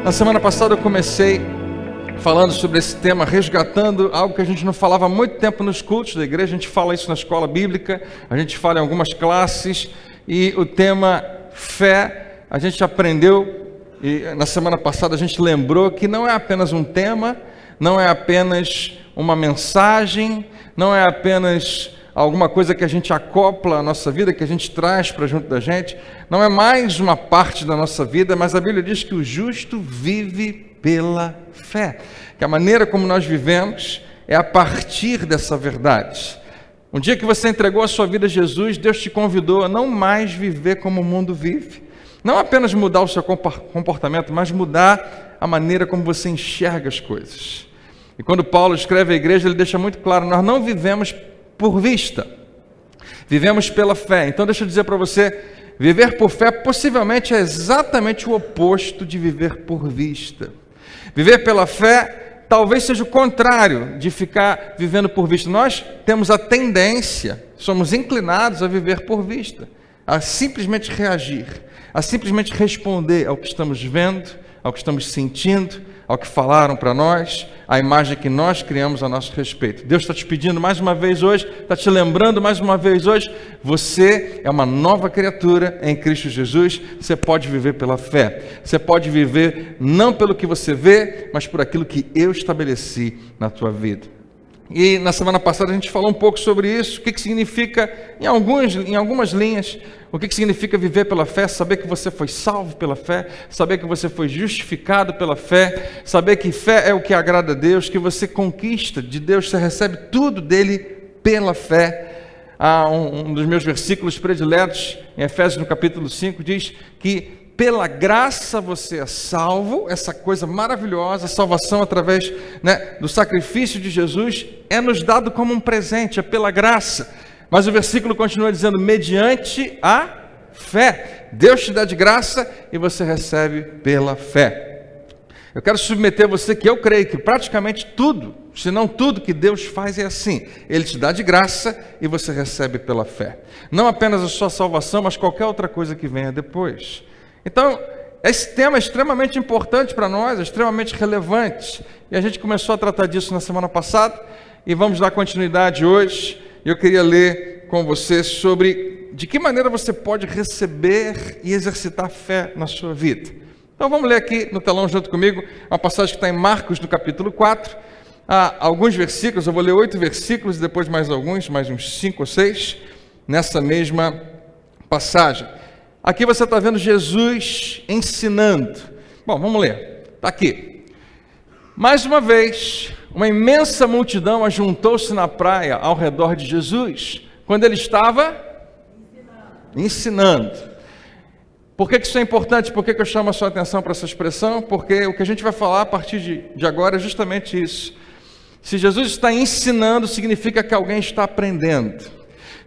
Na semana passada eu comecei falando sobre esse tema, resgatando algo que a gente não falava há muito tempo nos cultos da igreja. A gente fala isso na escola bíblica, a gente fala em algumas classes, e o tema fé, a gente aprendeu, e na semana passada a gente lembrou que não é apenas um tema, não é apenas uma mensagem, não é apenas alguma coisa que a gente acopla à nossa vida, que a gente traz para junto da gente, não é mais uma parte da nossa vida, mas a Bíblia diz que o justo vive pela fé, que a maneira como nós vivemos é a partir dessa verdade. Um dia que você entregou a sua vida a Jesus, Deus te convidou a não mais viver como o mundo vive, não apenas mudar o seu comportamento, mas mudar a maneira como você enxerga as coisas. E quando Paulo escreve à igreja, ele deixa muito claro, nós não vivemos por vista, vivemos pela fé. Então deixa eu dizer para você, viver por fé possivelmente é exatamente o oposto de viver por vista. Viver pela fé talvez seja o contrário de ficar vivendo por vista. Nós temos a tendência, somos inclinados a viver por vista, a simplesmente reagir, a simplesmente responder ao que estamos vendo, ao que estamos sentindo, ao que falaram para nós, a imagem que nós criamos a nosso respeito. Deus está te pedindo mais uma vez hoje, está te lembrando mais uma vez hoje, você é uma nova criatura em Cristo Jesus, você pode viver pela fé, você pode viver não pelo que você vê, mas por aquilo que eu estabeleci na tua vida. E na semana passada a gente falou um pouco sobre isso, o que significa, em algumas linhas, o que significa viver pela fé, saber que você foi salvo pela fé, saber que você foi justificado pela fé, saber que fé é o que agrada a Deus, que você conquista de Deus, você recebe tudo dele pela fé. Um dos meus versículos prediletos, em Efésios no capítulo 5, diz que pela graça você é salvo, essa coisa maravilhosa, a salvação através do sacrifício de Jesus, é nos dado como um presente, é pela graça. Mas o versículo continua dizendo, mediante a fé. Deus te dá de graça e você recebe pela fé. Eu quero submeter a você que eu creio que praticamente tudo, se não tudo que Deus faz é assim. Ele te dá de graça e você recebe pela fé. Não apenas a sua salvação, mas qualquer outra coisa que venha depois. Então, esse tema é extremamente importante para nós, é extremamente relevante. E a gente começou a tratar disso na semana passada e vamos dar continuidade hoje. Eu queria ler com você sobre de que maneira você pode receber e exercitar fé na sua vida. Então vamos ler aqui no telão junto comigo uma passagem que está em Marcos, no capítulo 4. Há alguns versículos, eu vou ler 8 versículos e depois mais alguns, mais uns 5 ou 6, nessa mesma passagem. Aqui você está vendo Jesus ensinando. Bom, vamos ler. Está aqui. Mais uma vez, uma imensa multidão ajuntou-se na praia ao redor de Jesus, quando ele estava ensinando. Por que isso é importante? Por que eu chamo a sua atenção para essa expressão? Porque o que a gente vai falar a partir de agora é justamente isso. Se Jesus está ensinando, significa que alguém está aprendendo.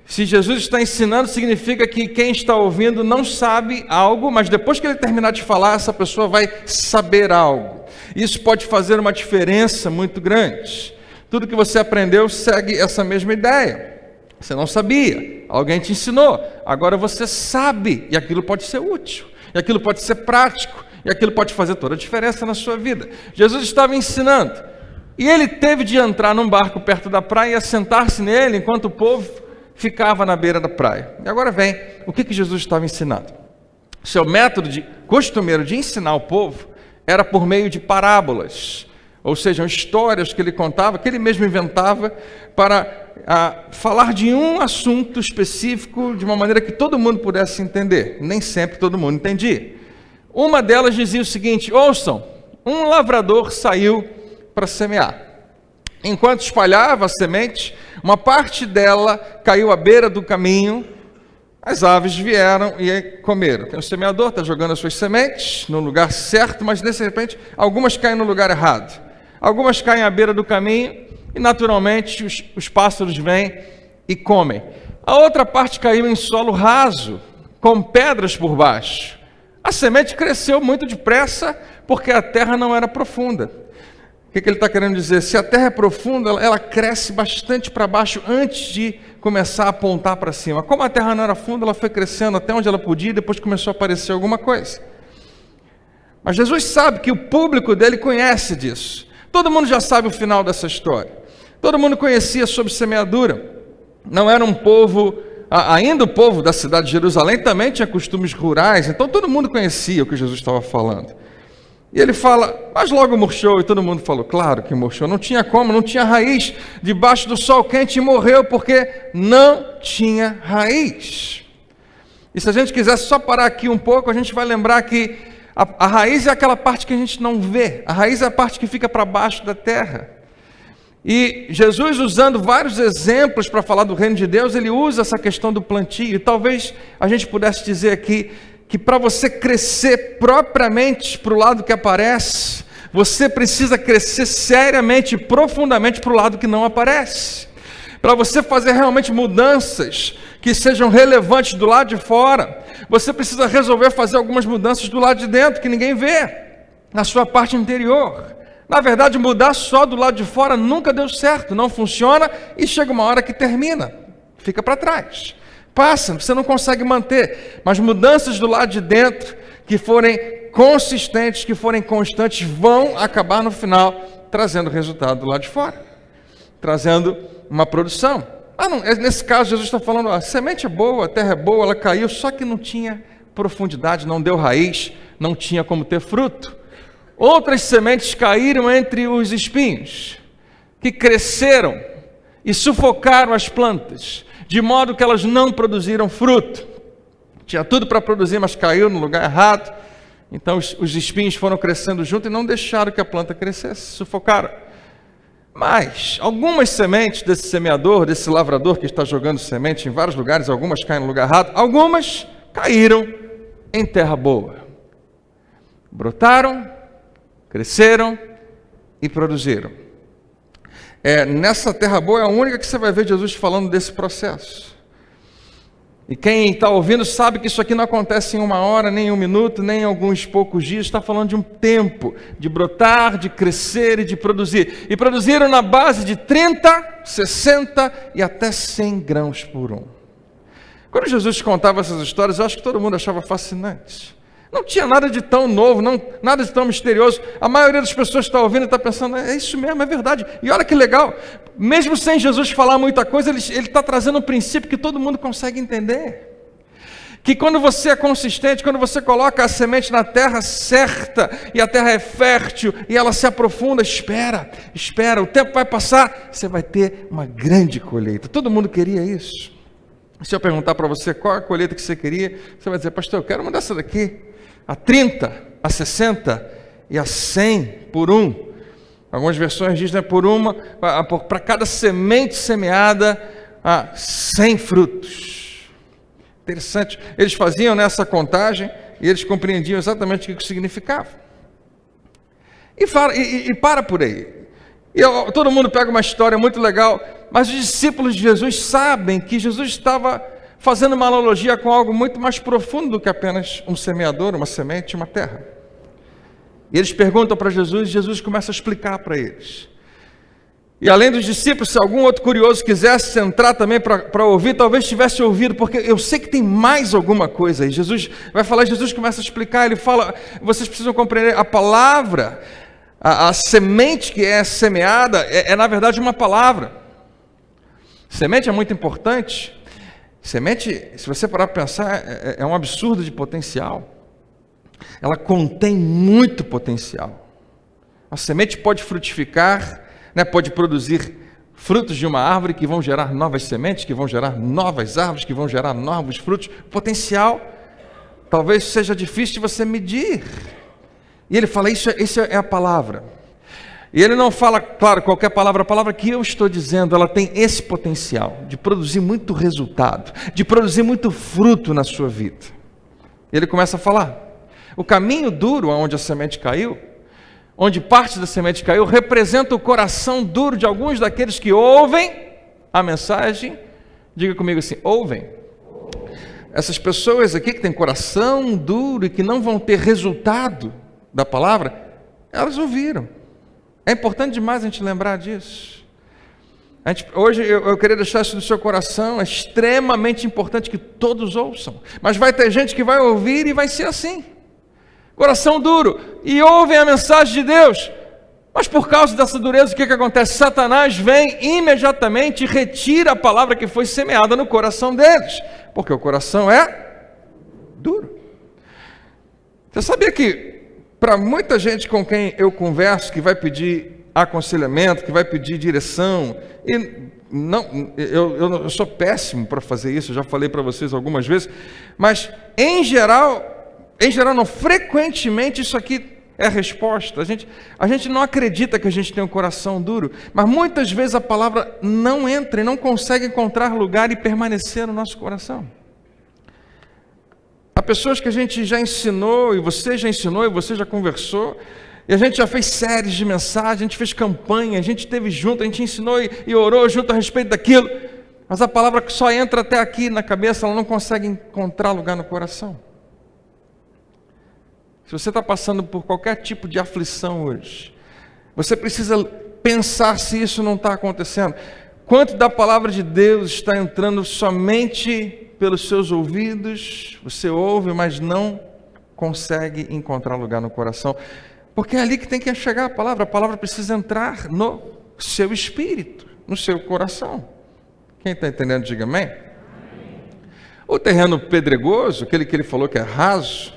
Se Jesus está ensinando, significa que quem está ouvindo não sabe algo, mas depois que ele terminar de falar, essa pessoa vai saber algo. Isso pode fazer uma diferença muito grande. Tudo que você aprendeu segue essa mesma ideia. Você não sabia, alguém te ensinou, agora você sabe, e aquilo pode ser útil, e aquilo pode ser prático, e aquilo pode fazer toda a diferença na sua vida. Jesus estava ensinando, e ele teve de entrar num barco perto da praia e assentar-se nele, enquanto o povo ficava na beira da praia. E agora vem, o que Jesus estava ensinando? Seu método costumeiro de ensinar o povo era por meio de parábolas, ou seja, histórias que ele contava, que ele mesmo inventava, para falar de um assunto específico de uma maneira que todo mundo pudesse entender. Nem sempre todo mundo entendia. Uma delas dizia o seguinte, ouçam, um lavrador saiu para semear. Enquanto espalhava a semente, uma parte dela caiu à beira do caminho, as aves vieram e comeram. Tem um semeador, está jogando as suas sementes no lugar certo, mas de repente algumas caem no lugar errado. Algumas caem à beira do caminho e naturalmente os pássaros vêm e comem. A outra parte caiu em solo raso, com pedras por baixo. A semente cresceu muito depressa porque a terra não era profunda. O que ele está querendo dizer? Se a terra é profunda, ela cresce bastante para baixo antes de começar a apontar para cima. Como a terra não era funda, ela foi crescendo até onde ela podia e depois começou a aparecer alguma coisa. Mas Jesus sabe que o público dele conhece disso. Todo mundo já sabe o final dessa história. Todo mundo conhecia sobre semeadura. Não era um povo, ainda o povo da cidade de Jerusalém também tinha costumes rurais, então todo mundo conhecia o que Jesus estava falando. E ele fala, mas logo murchou, e todo mundo falou, claro que murchou, não tinha como, não tinha raiz, debaixo do sol quente, e morreu porque não tinha raiz. E se a gente quisesse só parar aqui um pouco, a gente vai lembrar que a raiz é aquela parte que a gente não vê, a raiz é a parte que fica para baixo da terra. E Jesus, usando vários exemplos para falar do reino de Deus, ele usa essa questão do plantio, e talvez a gente pudesse dizer aqui, que para você crescer propriamente para o lado que aparece, você precisa crescer seriamente e profundamente para o lado que não aparece. Para você fazer realmente mudanças que sejam relevantes do lado de fora, você precisa resolver fazer algumas mudanças do lado de dentro, que ninguém vê, na sua parte interior. Na verdade, mudar só do lado de fora nunca deu certo, não funciona e chega uma hora que termina, fica para trás. Passa, você não consegue manter, mas mudanças do lado de dentro que forem consistentes, que forem constantes, vão acabar no final trazendo resultado do lado de fora, trazendo uma produção. Nesse caso, Jesus está falando, a semente é boa, a terra é boa, ela caiu, só que não tinha profundidade, não deu raiz, não tinha como ter fruto. Outras sementes caíram entre os espinhos, que cresceram e sufocaram as plantas, de modo que elas não produziram fruto. Tinha tudo para produzir, mas caiu no lugar errado. Então os espinhos foram crescendo junto e não deixaram que a planta crescesse, sufocaram. Mas algumas sementes desse semeador, desse lavrador que está jogando semente em vários lugares, algumas caem no lugar errado, algumas caíram em terra boa. Brotaram, cresceram e produziram. Nessa terra boa é a única que você vai ver Jesus falando desse processo. E quem está ouvindo sabe que isso aqui não acontece em 1 hora, nem em 1 minuto, nem em alguns poucos dias. Está falando de um tempo de brotar, de crescer e de produzir. E produziram na base de 30, 60 e até 100 grãos por um. Quando Jesus contava essas histórias, eu acho que todo mundo achava fascinante. Não tinha nada de tão novo, nada de tão misterioso. A maioria das pessoas que está ouvindo está pensando, é isso mesmo, é verdade. E olha que legal, mesmo sem Jesus falar muita coisa, ele está trazendo um princípio que todo mundo consegue entender. Que quando você é consistente, quando você coloca a semente na terra certa, e a terra é fértil, e ela se aprofunda, espera, o tempo vai passar, você vai ter uma grande colheita. Todo mundo queria isso. Se eu perguntar para você qual a colheita que você queria, você vai dizer, pastor, eu quero uma dessa daqui. A 30, a 60 e a 100 por um. Algumas versões dizem para cada semente semeada, 100 frutos. Interessante. Eles faziam essa contagem e eles compreendiam exatamente o que significava. E para por aí. Todo mundo pega uma história muito legal, mas os discípulos de Jesus sabem que Jesus estava fazendo uma analogia com algo muito mais profundo do que apenas um semeador, uma semente, uma terra. E eles perguntam para Jesus, e Jesus começa a explicar para eles. E além dos discípulos, se algum outro curioso quisesse entrar também para ouvir, talvez tivesse ouvido, porque eu sei que tem mais alguma coisa aí. Jesus vai falar, Jesus começa a explicar, ele fala, vocês precisam compreender, a palavra, a semente que é semeada, é na verdade uma palavra. Semente é muito importante. Semente, se você parar para pensar, é um absurdo de potencial. Ela contém muito potencial. A semente pode frutificar, pode produzir frutos de uma árvore que vão gerar novas sementes, que vão gerar novas árvores, que vão gerar novos frutos. O potencial talvez seja difícil de você medir. E ele fala, isso é a palavra. E ele não fala, claro, qualquer palavra, a palavra que eu estou dizendo, ela tem esse potencial de produzir muito resultado, de produzir muito fruto na sua vida. E ele começa a falar, o caminho duro onde a semente caiu, onde parte da semente caiu, representa o coração duro de alguns daqueles que ouvem a mensagem. Diga comigo assim, ouvem. Essas pessoas aqui que têm coração duro e que não vão ter resultado da palavra, elas ouviram. É importante demais a gente lembrar disso. Hoje eu queria deixar isso no seu coração, é extremamente importante que todos ouçam. Mas vai ter gente que vai ouvir e vai ser assim. coração duro, e ouvem a mensagem de Deus, mas por causa dessa dureza, o que acontece? Satanás vem imediatamente e retira a palavra que foi semeada no coração deles, porque o coração é duro. Você sabia que para muita gente com quem eu converso, que vai pedir aconselhamento, que vai pedir direção, e eu sou péssimo para fazer isso, eu já falei para vocês algumas vezes, mas em geral não, frequentemente isso aqui é a resposta. A gente não acredita que a gente tem um coração duro, mas muitas vezes a palavra não entra e não consegue encontrar lugar e permanecer no nosso coração. Há pessoas que a gente já ensinou, e você já ensinou, e você já conversou, e a gente já fez séries de mensagens, a gente fez campanha, a gente esteve junto, a gente ensinou e orou junto a respeito daquilo, mas a palavra que só entra até aqui na cabeça, ela não consegue encontrar lugar no coração. Se você está passando por qualquer tipo de aflição hoje, você precisa pensar se isso não está acontecendo. Quanto da palavra de Deus está entrando somente pelos seus ouvidos, você ouve, mas não consegue encontrar lugar no coração, porque é ali que tem que chegar a palavra precisa entrar no seu espírito, no seu coração. Quem está entendendo, diga amém. O terreno pedregoso, aquele que ele falou que é raso,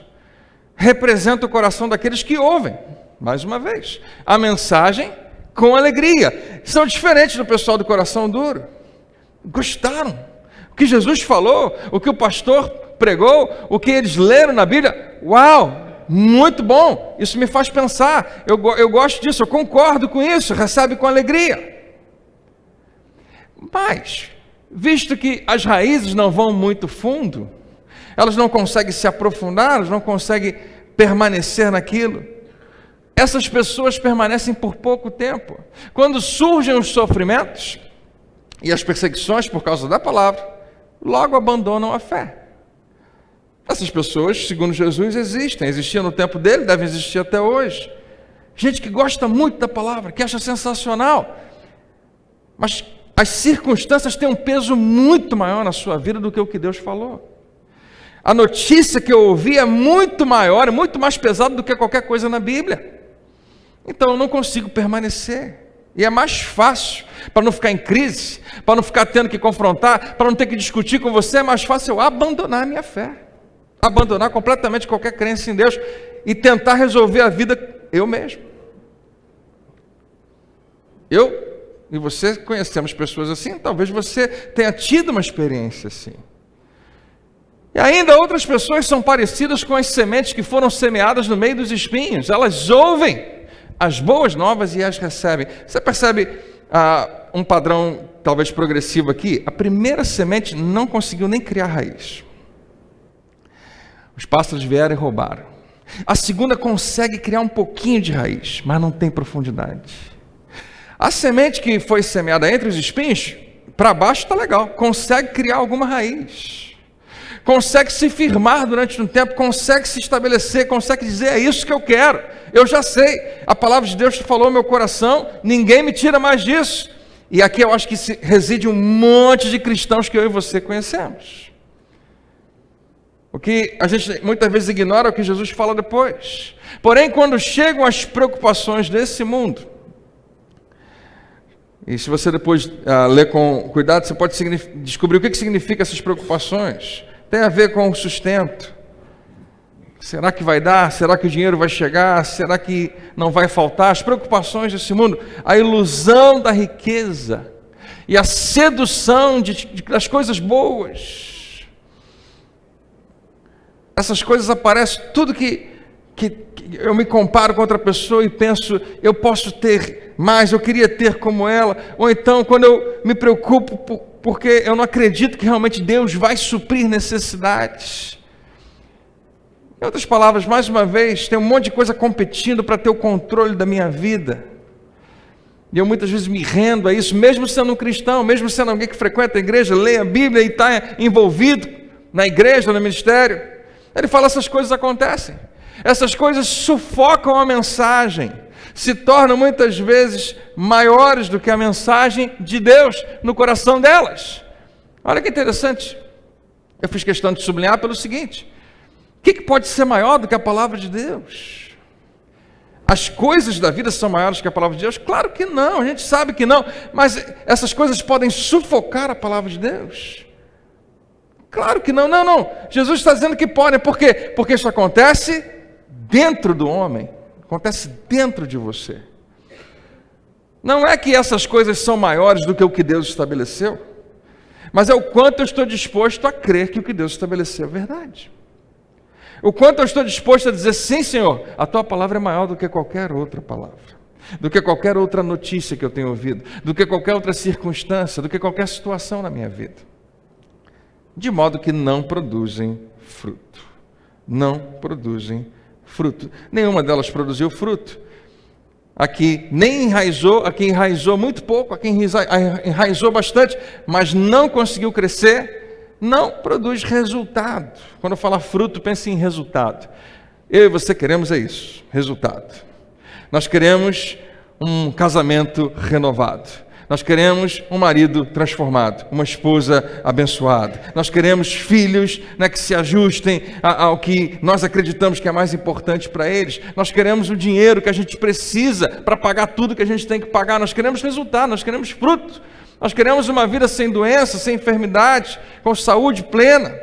representa o coração daqueles que ouvem, mais uma vez, a mensagem com alegria. São diferentes do pessoal do coração duro. Gostaram. O que Jesus falou, o que o pastor pregou, o que eles leram na Bíblia, uau, muito bom, isso me faz pensar, eu gosto disso, eu concordo com isso, recebe com alegria. Mas, visto que as raízes não vão muito fundo, elas não conseguem se aprofundar, elas não conseguem permanecer naquilo, essas pessoas permanecem por pouco tempo. Quando surgem os sofrimentos e as perseguições por causa da palavra, logo abandonam a fé. Essas pessoas, segundo Jesus, existiam no tempo dele, devem existir até hoje. Gente que gosta muito da palavra, que acha sensacional, mas as circunstâncias têm um peso muito maior na sua vida do que o que Deus falou. A notícia que eu ouvi é muito maior, é muito mais pesada do que qualquer coisa na Bíblia. Então eu não consigo permanecer. E é mais fácil, para não ficar em crise, para não ficar tendo que confrontar, para não ter que discutir com você, é mais fácil eu abandonar a minha fé. Abandonar completamente qualquer crença em Deus e tentar resolver a vida eu mesmo. Eu e você conhecemos pessoas assim, talvez você tenha tido uma experiência assim. E ainda outras pessoas são parecidas com as sementes que foram semeadas no meio dos espinhos. Elas ouvem as boas novas e as recebem. Você percebe um padrão talvez progressivo aqui? A primeira semente não conseguiu nem criar raiz. Os pássaros vieram e roubaram. A segunda consegue criar um pouquinho de raiz, mas não tem profundidade. A semente que foi semeada entre os espinhos, para baixo está legal, consegue criar alguma raiz. Consegue se firmar durante um tempo, consegue se estabelecer, consegue dizer, é isso que eu quero, eu já sei, a palavra de Deus falou no meu coração, ninguém me tira mais disso. E aqui eu acho que reside um monte de cristãos que eu e você conhecemos. O que a gente muitas vezes ignora é o que Jesus fala depois. Porém, quando chegam as preocupações desse mundo, e se você depois ler com cuidado, você pode descobrir o que significa essas preocupações. Tem a ver com o sustento. Será que vai dar? Será que o dinheiro vai chegar? Será que não vai faltar? As preocupações desse mundo, a ilusão da riqueza e a sedução das coisas boas. Essas coisas aparecem, tudo que eu me comparo com outra pessoa e penso, eu posso ter mais, eu queria ter como ela. Ou então, quando eu me preocupo porque eu não acredito que realmente Deus vai suprir necessidades. Em outras palavras, mais uma vez, tem um monte de coisa competindo para ter o controle da minha vida. E eu muitas vezes me rendo a isso, mesmo sendo um cristão, mesmo sendo alguém que frequenta a igreja, lê a Bíblia e está envolvido na igreja, no ministério. Ele fala, essas coisas acontecem. Essas coisas sufocam a mensagem, se tornam muitas vezes maiores do que a mensagem de Deus no coração delas. Olha que interessante. Eu fiz questão de sublinhar pelo seguinte: O que pode ser maior do que a palavra de Deus? As coisas da vida são maiores que a palavra de Deus? Claro que não, a gente sabe que não, mas essas coisas podem sufocar a palavra de Deus? Claro que não, não. Jesus está dizendo que podem, por quê? Porque isso acontece dentro do homem, acontece dentro de você. Não é que essas coisas são maiores do que o que Deus estabeleceu, mas é o quanto eu estou disposto a crer que o que Deus estabeleceu é verdade. O quanto eu estou disposto a dizer, sim, Senhor, a tua palavra é maior do que qualquer outra palavra, do que qualquer outra notícia que eu tenho ouvido, do que qualquer outra circunstância, do que qualquer situação na minha vida. De modo que não produzem fruto. Não produzem fruto. Nenhuma delas produziu fruto. Aqui nem enraizou, aqui enraizou muito pouco, aqui enraizou bastante, mas não conseguiu crescer, não produz resultado. Quando eu falar fruto, pense em resultado. Eu e você queremos isso, resultado. Nós queremos um casamento renovado. Nós queremos um marido transformado, uma esposa abençoada. Nós queremos filhos, né, que se ajustem ao que nós acreditamos que é mais importante para eles. Nós queremos o dinheiro que a gente precisa para pagar tudo que a gente tem que pagar. Nós queremos resultado, nós queremos fruto. Nós queremos uma vida sem doença, sem enfermidade, com saúde plena.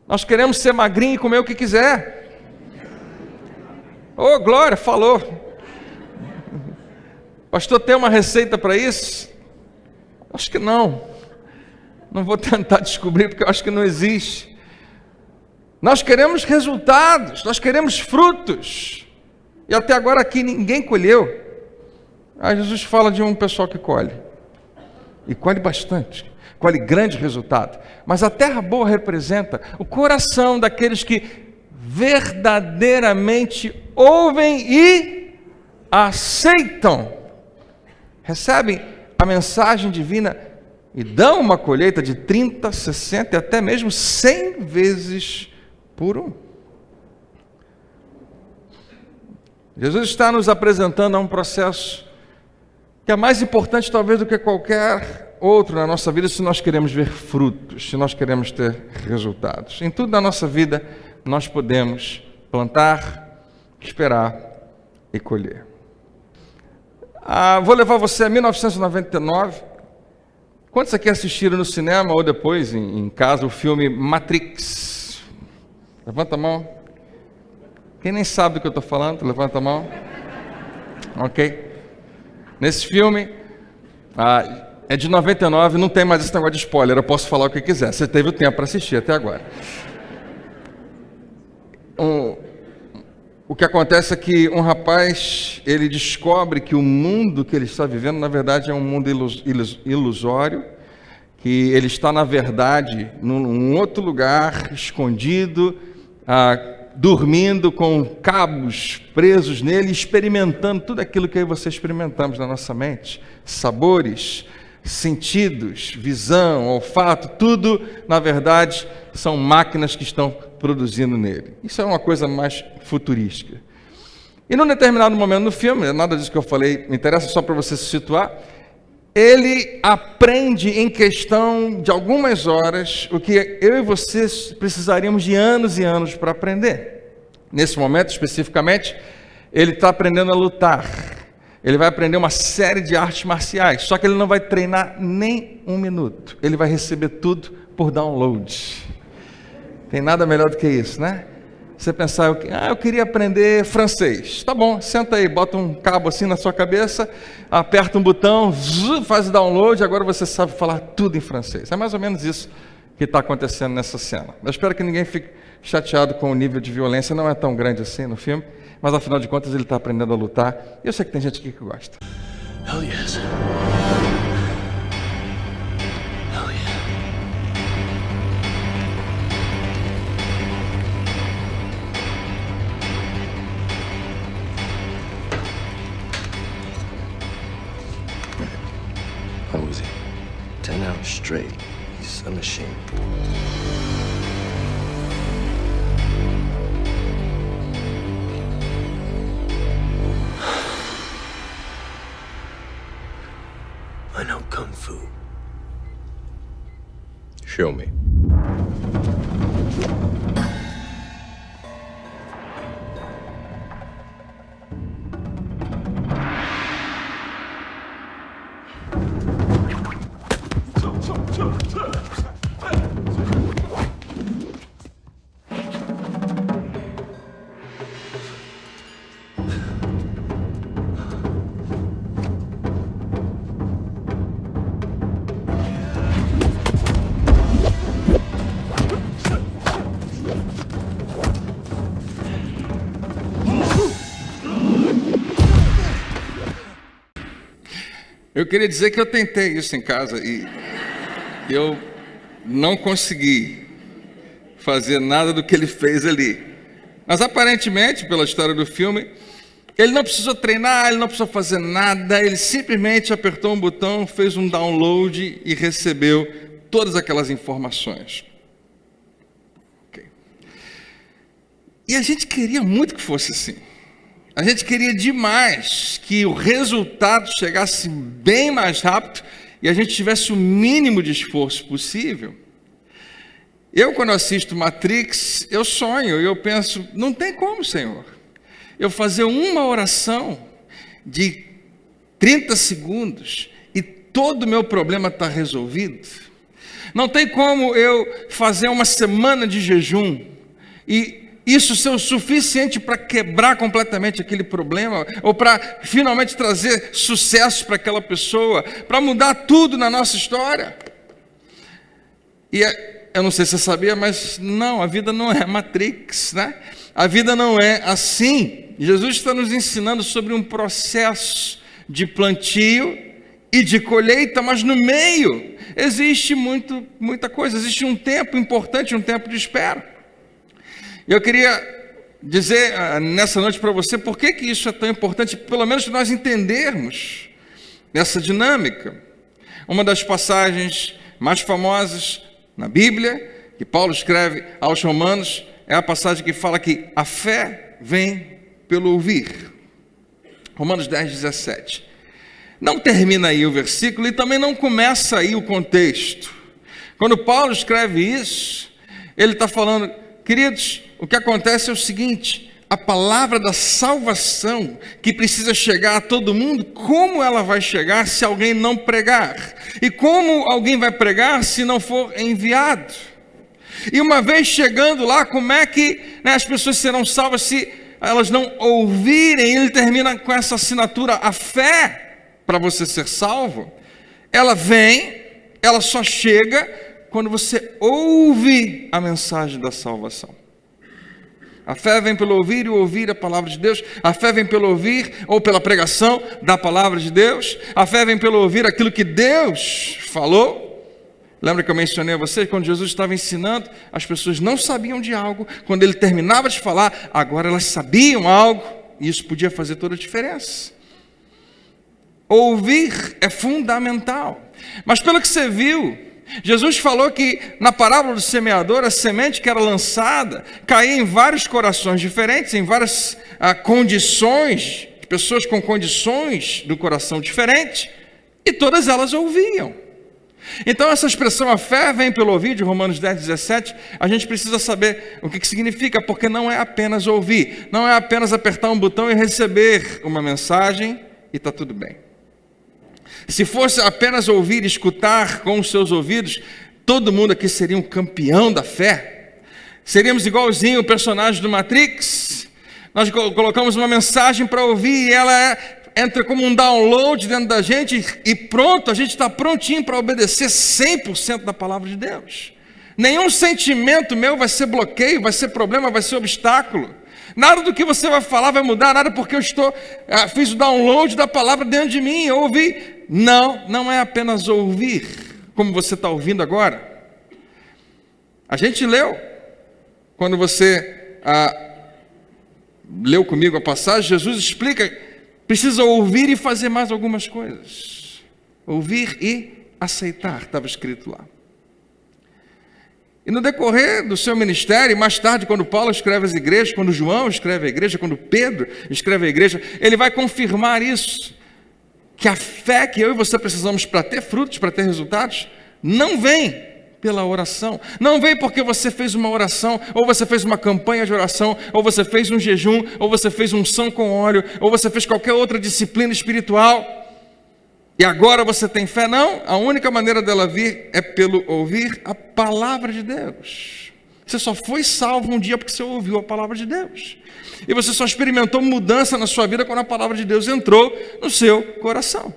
Nós queremos ser magrinho e comer o que quiser. Oh, glória, falou. Pastor, tem uma receita para isso? Acho que não. Não vou tentar descobrir, porque eu acho que não existe. Nós queremos resultados, nós queremos frutos. E até agora aqui ninguém colheu. Aí Jesus fala de um pessoal que colhe. E colhe bastante, colhe grande resultado. Mas a terra boa representa o coração daqueles que verdadeiramente ouvem e aceitam. Recebem a mensagem divina e dão uma colheita de 30, 60 e até mesmo 100 vezes por um. Jesus está nos apresentando a um processo que é mais importante talvez do que qualquer outro na nossa vida, se nós queremos ver frutos, se nós queremos ter resultados. Em tudo na nossa vida, nós podemos plantar, esperar e colher. Vou levar você a 1999. Quantos aqui assistiram no cinema ou depois em casa o filme Matrix? Levanta a mão. Quem nem sabe do que eu estou falando, levanta a mão. Ok. Nesse filme, é de 99, não tem mais esse negócio de spoiler, eu posso falar o que quiser. Você teve o tempo para assistir até agora. O que acontece é que um rapaz, ele descobre que o mundo que ele está vivendo, na verdade, é um mundo ilusório, que ele está, na verdade, num outro lugar, escondido, dormindo com cabos presos nele, experimentando tudo aquilo que eu e você experimentamos na nossa mente, sabores, sentidos, visão, olfato, tudo, na verdade, são máquinas que estão produzindo nele. Isso é uma coisa mais futurística. E num determinado momento no filme, nada disso que eu falei, me interessa só para você se situar, ele aprende em questão de algumas horas o que eu e você precisaríamos de anos e anos para aprender. Nesse momento, especificamente, ele está aprendendo a lutar. Ele vai aprender uma série de artes marciais, só que ele não vai treinar nem um minuto. Ele vai receber tudo por download. Tem nada melhor do que isso, né? Você pensar, eu queria aprender francês. Tá bom, senta aí, bota um cabo assim na sua cabeça, aperta um botão, faz o download, agora você sabe falar tudo em francês. É mais ou menos isso que está acontecendo nessa cena. Eu espero que ninguém fique chateado com o nível de violência, não é tão grande assim no filme, mas afinal de contas ele está aprendendo a lutar. E eu sei que tem gente aqui que gosta. Hell yes. Hell yeah. How was he? 10 hours straight. He's a machine. I know Kung Fu. Show me. Eu queria dizer que eu tentei isso em casa e eu não consegui fazer nada do que ele fez ali. Mas aparentemente, pela história do filme, ele não precisou treinar, ele não precisou fazer nada, ele simplesmente apertou um botão, fez um download e recebeu todas aquelas informações. Okay. E a gente queria muito que fosse assim. A gente queria demais que o resultado chegasse bem mais rápido e a gente tivesse o mínimo de esforço possível. Eu, quando assisto Matrix, eu sonho e eu penso, não tem como, Senhor, eu fazer uma oração de 30 segundos e todo o meu problema está resolvido. Não tem como eu fazer uma semana de jejum e isso ser o suficiente para quebrar completamente aquele problema, ou para finalmente trazer sucesso para aquela pessoa, para mudar tudo na nossa história. E eu não sei se você sabia, mas não, a vida não é Matrix, né? A vida não é assim. Jesus está nos ensinando sobre um processo de plantio e de colheita, mas no meio existe muita coisa, existe um tempo importante, um tempo de espera. Eu queria dizer nessa noite para você por que isso é tão importante, pelo menos nós entendermos essa dinâmica. Uma das passagens mais famosas na Bíblia, que Paulo escreve aos Romanos, é a passagem que fala que a fé vem pelo ouvir. Romanos 10, 17. Não termina aí o versículo e também não começa aí o contexto. Quando Paulo escreve isso, ele está falando, queridos, o que acontece é o seguinte, a palavra da salvação que precisa chegar a todo mundo, como ela vai chegar se alguém não pregar? E como alguém vai pregar se não for enviado? E uma vez chegando lá, como é que as pessoas serão salvas se elas não ouvirem? Ele termina com essa assinatura, a fé para você ser salvo, ela vem, ela só chega quando você ouve a mensagem da salvação. A fé vem pelo ouvir e ouvir a palavra de Deus. A fé vem pelo ouvir ou pela pregação da palavra de Deus. A fé vem pelo ouvir aquilo que Deus falou. Lembra que eu mencionei a vocês, quando Jesus estava ensinando, as pessoas não sabiam de algo. Quando ele terminava de falar, agora elas sabiam algo. E isso podia fazer toda a diferença. Ouvir é fundamental. Mas pelo que você viu, Jesus falou que na parábola do semeador, a semente que era lançada caía em vários corações diferentes, em várias condições, pessoas com condições do coração diferentes, e todas elas ouviam. Então essa expressão, a fé vem pelo ouvir, de Romanos 10, 17, a gente precisa saber o que significa, porque não é apenas ouvir, não é apenas apertar um botão e receber uma mensagem e está tudo bem. Se fosse apenas ouvir e escutar com os seus ouvidos, todo mundo aqui seria um campeão da fé. Seríamos igualzinho o personagem do Matrix. Nós colocamos uma mensagem para ouvir e ela entra como um download dentro da gente e pronto, a gente está prontinho para obedecer 100% da palavra de Deus. Nenhum sentimento meu vai ser bloqueio, vai ser problema, vai ser obstáculo. Nada do que você vai falar vai mudar, nada porque eu fiz o download da palavra dentro de mim, eu ouvi. Não é apenas ouvir, como você está ouvindo agora. A gente leu, quando você leu comigo a passagem, Jesus explica, precisa ouvir e fazer mais algumas coisas. Ouvir e aceitar, estava escrito lá. E no decorrer do seu ministério, mais tarde, quando Paulo escreve as igrejas, quando João escreve a igreja, quando Pedro escreve a igreja, ele vai confirmar isso, que a fé que eu e você precisamos para ter frutos, para ter resultados, não vem pela oração, não vem porque você fez uma oração, ou você fez uma campanha de oração, ou você fez um jejum, ou você fez unção com óleo, ou você fez qualquer outra disciplina espiritual, e agora você tem fé. Não, a única maneira dela vir é pelo ouvir a palavra de Deus. Você só foi salvo um dia porque você ouviu a palavra de Deus. E você só experimentou mudança na sua vida quando a palavra de Deus entrou no seu coração.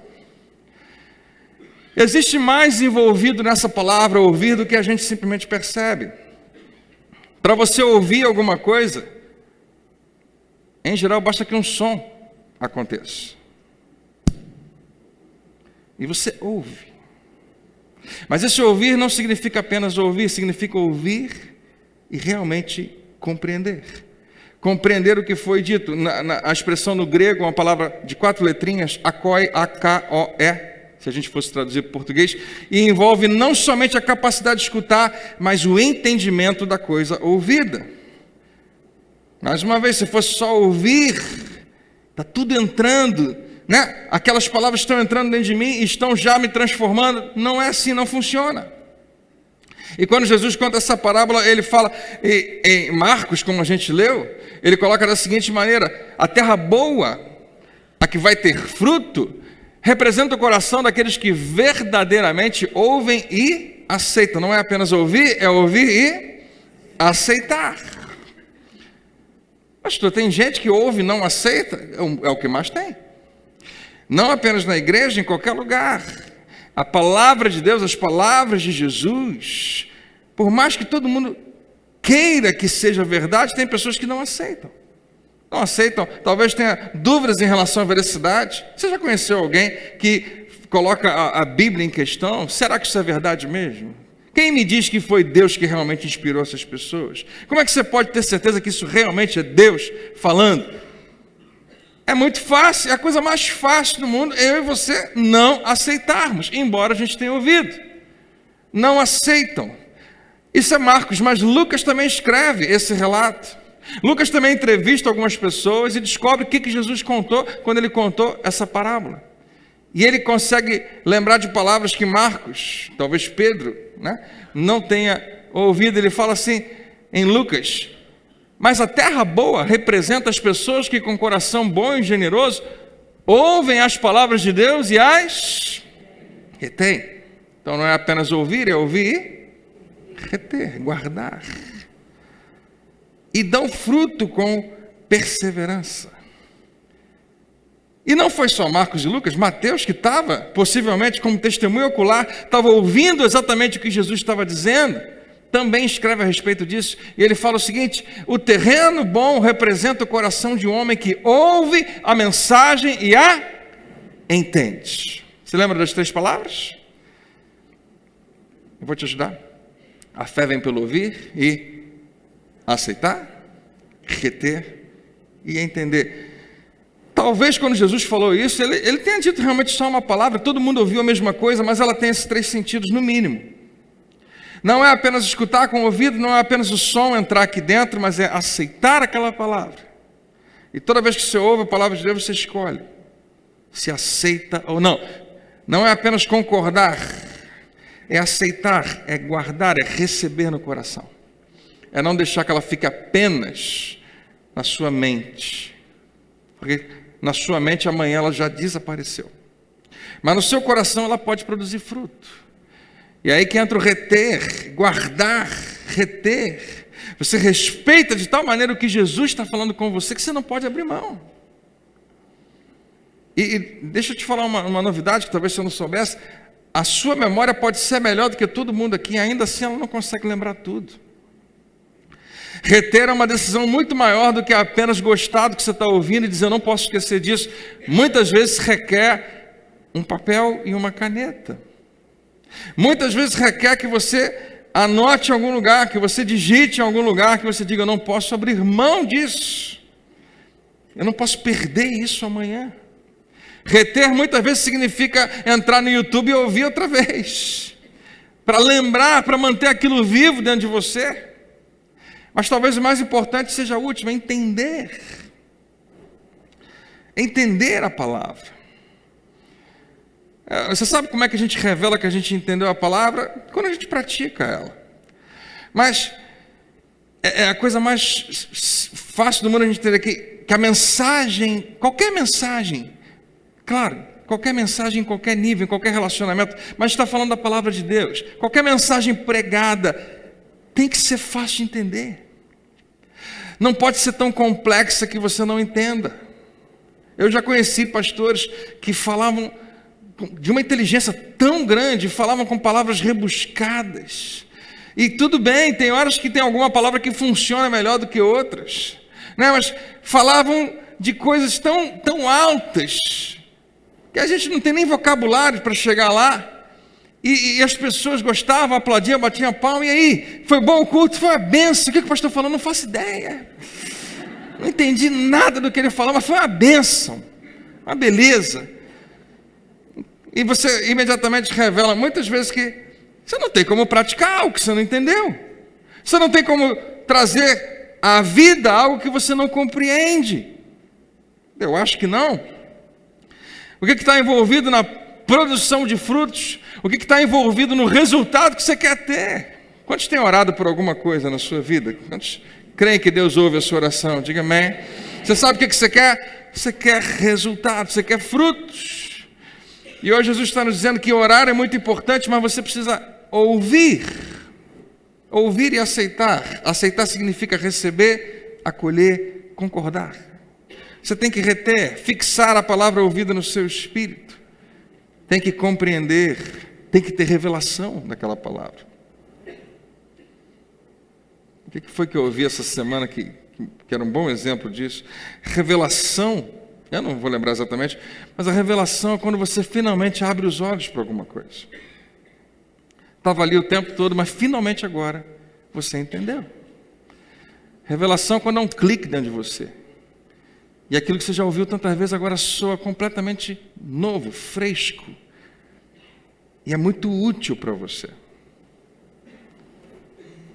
Existe mais envolvido nessa palavra ouvir do que a gente simplesmente percebe. Para você ouvir alguma coisa, em geral basta que um som aconteça. E você ouve. Mas esse ouvir não significa apenas ouvir, significa ouvir e realmente compreender. Compreender o que foi dito. A expressão no grego, uma palavra de 4 letrinhas, akoi, A-K-O-E, se a gente fosse traduzir para o português, e envolve não somente a capacidade de escutar, mas o entendimento da coisa ouvida. Mais uma vez, se fosse só ouvir, está tudo entrando, né? Aquelas palavras estão entrando dentro de mim e estão já me transformando. Não é assim, não funciona. E quando Jesus conta essa parábola, ele fala, em Marcos, como a gente leu, ele coloca da seguinte maneira: a terra boa, a que vai ter fruto, representa o coração daqueles que verdadeiramente ouvem e aceitam. Não é apenas ouvir, é ouvir e aceitar. Pastor, tem gente que ouve e não aceita? É o que mais tem. Não apenas na igreja, em qualquer lugar. A palavra de Deus, as palavras de Jesus, por mais que todo mundo queira que seja verdade, tem pessoas que não aceitam. Não aceitam, talvez tenha dúvidas em relação à veracidade. Você já conheceu alguém que coloca a Bíblia em questão? Será que isso é verdade mesmo? Quem me diz que foi Deus que realmente inspirou essas pessoas? Como é que você pode ter certeza que isso realmente é Deus falando? É muito fácil, é a coisa mais fácil do mundo, eu e você não aceitarmos, embora a gente tenha ouvido. Não aceitam. Isso é Marcos, mas Lucas também escreve esse relato. Lucas também entrevista algumas pessoas e descobre o que Jesus contou quando ele contou essa parábola. E ele consegue lembrar de palavras que Marcos, talvez Pedro, né, não tenha ouvido. Ele fala assim em Lucas: mas a terra boa representa as pessoas que com coração bom e generoso ouvem as palavras de Deus e as retém. Então não é apenas ouvir, é ouvir e reter, guardar. E dão fruto com perseverança. E não foi só Marcos e Lucas, Mateus, que estava, possivelmente como testemunho ocular, estava ouvindo exatamente o que Jesus estava dizendo, também escreve a respeito disso. E ele fala o seguinte: o terreno bom representa o coração de um homem que ouve a mensagem e a entende. Você lembra das 3 palavras? Eu vou te ajudar. A fé vem pelo ouvir e aceitar, reter e entender. Talvez quando Jesus falou isso, ele tenha dito realmente só uma palavra, todo mundo ouviu a mesma coisa, mas ela tem esses 3 sentidos no mínimo. Não é apenas escutar com o ouvido, não é apenas o som entrar aqui dentro, mas é aceitar aquela palavra. E toda vez que você ouve a palavra de Deus, você escolhe se aceita ou não. Não é apenas concordar, é aceitar, é guardar, é receber no coração. É não deixar que ela fique apenas na sua mente, porque na sua mente amanhã ela já desapareceu, mas no seu coração ela pode produzir fruto. E aí que entra o reter, guardar, reter. Você respeita de tal maneira o que Jesus está falando com você, que você não pode abrir mão. E deixa eu te falar uma novidade que talvez você não soubesse: a sua memória pode ser melhor do que todo mundo aqui, ainda assim ela não consegue lembrar tudo. Reter é uma decisão muito maior do que apenas gostar do que você está ouvindo e dizer eu não posso esquecer disso. Muitas vezes requer um papel e uma caneta. Muitas vezes requer que você anote em algum lugar, que você digite em algum lugar, que você diga eu não posso abrir mão disso. Eu não posso perder isso amanhã. Reter muitas vezes significa entrar no YouTube e ouvir outra vez, para lembrar, para manter aquilo vivo dentro de você. Mas talvez o mais importante seja o último: entender. Entender a palavra. Você sabe como é que a gente revela que a gente entendeu a palavra? Quando a gente pratica ela. Mas é a coisa mais fácil do mundo a gente entender que a mensagem, qualquer mensagem, claro, qualquer mensagem em qualquer nível, em qualquer relacionamento, mas está falando da palavra de Deus. Qualquer mensagem pregada tem que ser fácil de entender. Não pode ser tão complexa que você não entenda. Eu já conheci pastores que falavam de uma inteligência tão grande, falavam com palavras rebuscadas. E tudo bem, tem horas que tem alguma palavra que funciona melhor do que outras, né? Mas falavam de coisas tão altas que a gente não tem nem vocabulário para chegar lá. E as pessoas gostavam, aplaudiam, batiam palma. E aí, foi bom o culto? Foi uma benção. O que o pastor falou? Não faço ideia. Não entendi nada do que ele falou, mas foi uma benção, uma beleza. E você imediatamente revela muitas vezes que você não tem como praticar algo que você não entendeu. Você não tem como trazer à vida algo que você não compreende. Eu acho que não. O que está envolvido na produção de frutos? O que está envolvido no resultado que você quer ter? Quantos têm orado por alguma coisa na sua vida? Quantos creem que Deus ouve a sua oração? Diga amém. Você sabe o que você quer? Você quer resultado, você quer frutos. E hoje Jesus está nos dizendo que orar é muito importante, mas você precisa ouvir. Ouvir e aceitar. Aceitar significa receber, acolher, concordar. Você tem que reter, fixar a palavra ouvida no seu espírito. Tem que compreender, tem que ter revelação daquela palavra. O que foi que eu ouvi essa semana que era um bom exemplo disso? Revelação, eu não vou lembrar exatamente, mas a revelação é quando você finalmente abre os olhos para alguma coisa. Estava ali o tempo todo, mas finalmente agora você entendeu. Revelação é quando há um clique dentro de você. E aquilo que você já ouviu tantas vezes agora soa completamente novo, fresco. E é muito útil para você.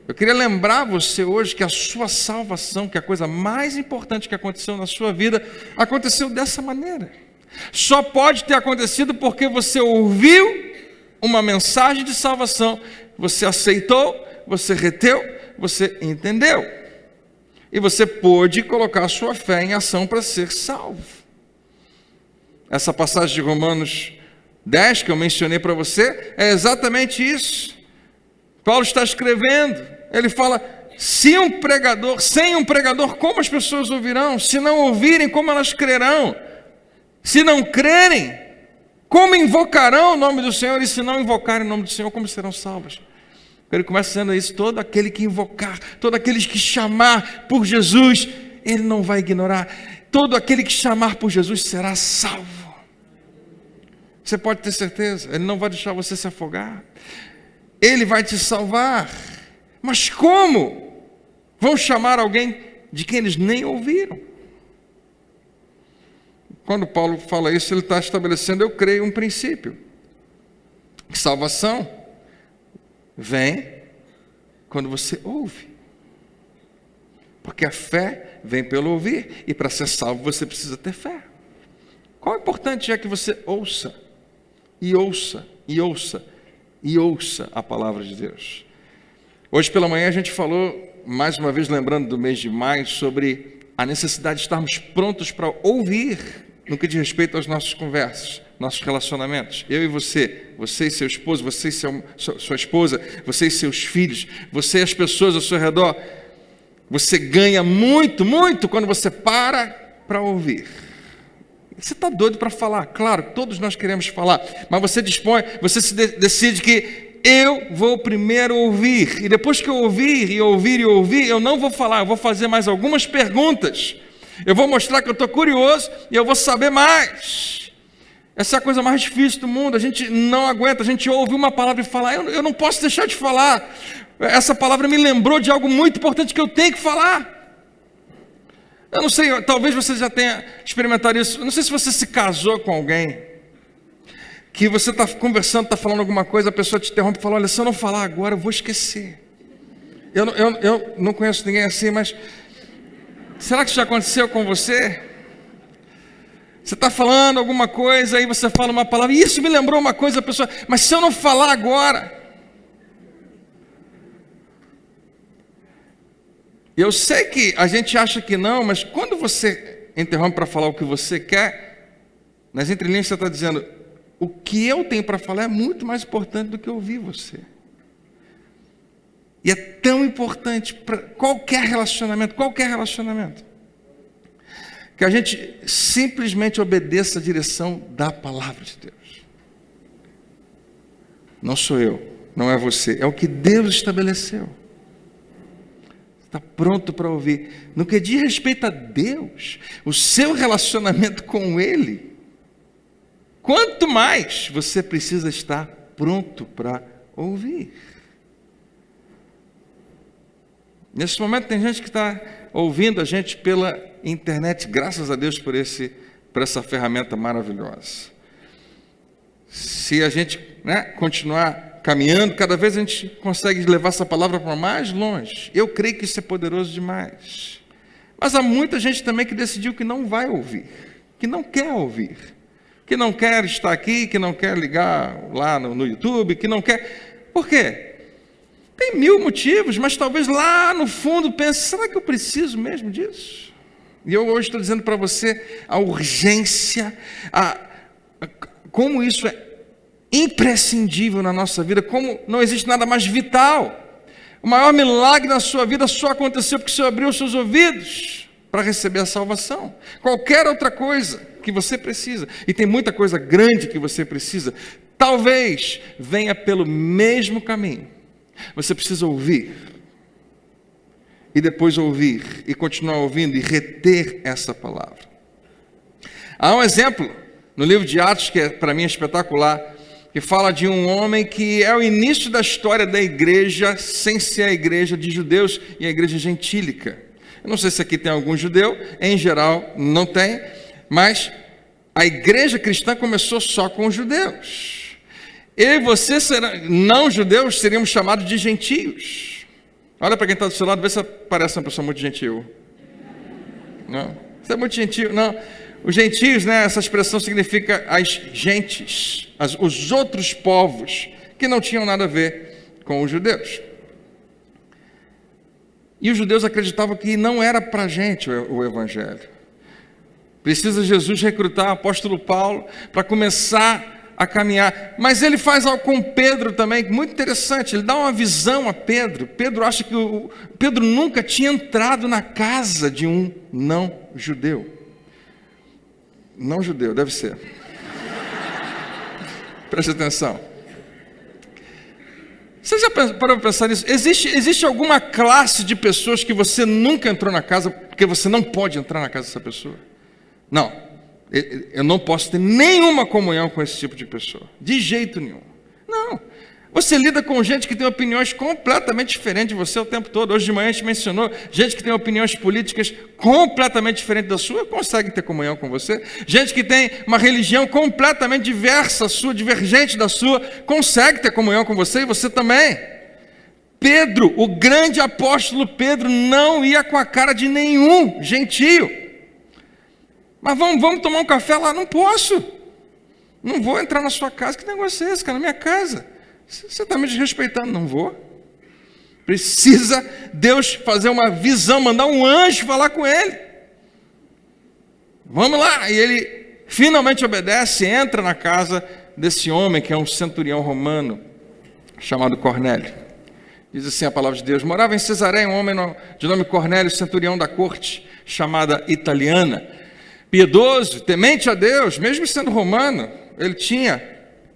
Eu queria lembrar você hoje que a sua salvação, que é a coisa mais importante que aconteceu na sua vida, aconteceu dessa maneira. Só pode ter acontecido porque você ouviu uma mensagem de salvação, você aceitou, você reteu, você entendeu. E você pôde colocar a sua fé em ação para ser salvo. Essa passagem de Romanos 10 que eu mencionei para você é exatamente isso. Paulo está escrevendo, ele fala, sem um pregador, como as pessoas ouvirão? Se não ouvirem, como elas crerão? Se não crerem, como invocarão o nome do Senhor? E se não invocarem o nome do Senhor, como serão salvos? Ele começa dizendo isso, todo aquele que invocar, todo aquele que chamar por Jesus, ele não vai ignorar. Todo aquele que chamar por Jesus será salvo. Você pode ter certeza, ele não vai deixar você se afogar. Ele vai te salvar. Mas como? Vão chamar alguém de quem eles nem ouviram. Quando Paulo fala isso, ele está estabelecendo, eu creio, um princípio. Salvação vem quando você ouve. Porque a fé vem pelo ouvir. E para ser salvo você precisa ter fé. Qual é importante é que você ouça. E ouça, e ouça, e ouça a palavra de Deus. Hoje pela manhã a gente falou, mais uma vez lembrando do mês de maio, sobre a necessidade de estarmos prontos para ouvir no que diz respeito às nossas conversas, nossos relacionamentos. Eu e você e seu esposo, você e sua esposa, você e seus filhos, você e as pessoas ao seu redor. Você ganha muito, muito quando você para ouvir. Você está doido para falar? Claro, todos nós queremos falar, mas você decide que eu vou primeiro ouvir, e depois que eu ouvir, eu não vou falar, eu vou fazer mais algumas perguntas, eu vou mostrar que eu estou curioso, e eu vou saber mais. Essa é a coisa mais difícil do mundo, a gente não aguenta, a gente ouve uma palavra e fala, eu não posso deixar de falar, essa palavra me lembrou de algo muito importante que eu tenho que falar. Eu não sei, talvez você já tenha experimentado isso. Eu não sei se você se casou com alguém, que você está conversando, está falando alguma coisa, a pessoa te interrompe e fala, olha, se eu não falar agora, eu vou esquecer. Eu não conheço ninguém assim, mas será que isso já aconteceu com você? Você está falando alguma coisa, aí você fala uma palavra, e isso me lembrou uma coisa, a pessoa, mas se eu não falar agora... Eu sei que a gente acha que não, mas quando você interrompe para falar o que você quer, nas entrelinhas você está dizendo, o que eu tenho para falar é muito mais importante do que ouvir você. E é tão importante para qualquer relacionamento, que a gente simplesmente obedeça a direção da palavra de Deus. Não sou eu, não é você, é o que Deus estabeleceu. Está pronto para ouvir. No que diz respeito a Deus, o seu relacionamento com Ele, quanto mais você precisa estar pronto para ouvir. Nesse momento tem gente que está ouvindo a gente pela internet, graças a Deus por essa ferramenta maravilhosa. Se a gente continuar caminhando, cada vez a gente consegue levar essa palavra para mais longe. Eu creio que isso é poderoso demais. Mas há muita gente também que decidiu que não vai ouvir, que não quer ouvir, que não quer estar aqui, que não quer ligar lá no YouTube, que não quer... Por quê? Tem 1000 motivos, mas talvez lá no fundo pense, será que eu preciso mesmo disso? E eu hoje estou dizendo para você a urgência, como isso é imprescindível na nossa vida, como não existe nada mais vital. O maior milagre na sua vida só aconteceu porque você abriu os seus ouvidos para receber a salvação. Qualquer outra coisa que você precisa, e tem muita coisa grande que você precisa, talvez venha pelo mesmo caminho. Você precisa ouvir, e depois ouvir, e continuar ouvindo, e reter essa palavra. Há um exemplo no livro de Atos, que para mim é espetacular, que fala de um homem que é o início da história da igreja, sem ser a igreja de judeus e a igreja gentílica. Eu não sei se aqui tem algum judeu, em geral não tem, mas a igreja cristã começou só com os judeus. Eu e você, não judeus, seríamos chamados de gentios. Olha para quem está do seu lado, vê se parece uma pessoa muito gentil. Não, você é muito gentil. Não, os gentios, essa expressão significa as gentes, os outros povos, que não tinham nada a ver com os judeus. E os judeus acreditavam que não era para a gente o evangelho. Precisa Jesus recrutar o apóstolo Paulo para começar a caminhar, mas ele faz algo com Pedro também, muito interessante, ele dá uma visão a Pedro. Pedro acha que Pedro nunca tinha entrado na casa de um não-judeu. Não-judeu, deve ser. Preste atenção. Você já parou para pensar nisso? Existe alguma classe de pessoas que você nunca entrou na casa, porque você não pode entrar na casa dessa pessoa? Não. Eu não posso ter nenhuma comunhão com esse tipo de pessoa, de jeito nenhum. Não, você lida com gente que tem opiniões completamente diferentes de você o tempo todo. Hoje de manhã a gente mencionou gente que tem opiniões políticas completamente diferentes da sua, consegue ter comunhão com você. Gente que tem uma religião completamente diversa, sua, divergente da sua, consegue ter comunhão com você, e você também. Pedro, o grande apóstolo Pedro, não ia com a cara de nenhum gentio. Mas vamos tomar um café lá? Não posso. Não vou entrar na sua casa. Que negócio é esse, cara? Na minha casa. Você está me desrespeitando. Não vou. Precisa Deus fazer uma visão, mandar um anjo falar com ele. Vamos lá. E ele finalmente obedece, entra na casa desse homem, que é um centurião romano, chamado Cornélio. Diz assim a palavra de Deus: morava em Cesareia um homem de nome Cornélio, centurião da corte, chamada Italiana, piedoso, temente a Deus, mesmo sendo romano. Ele tinha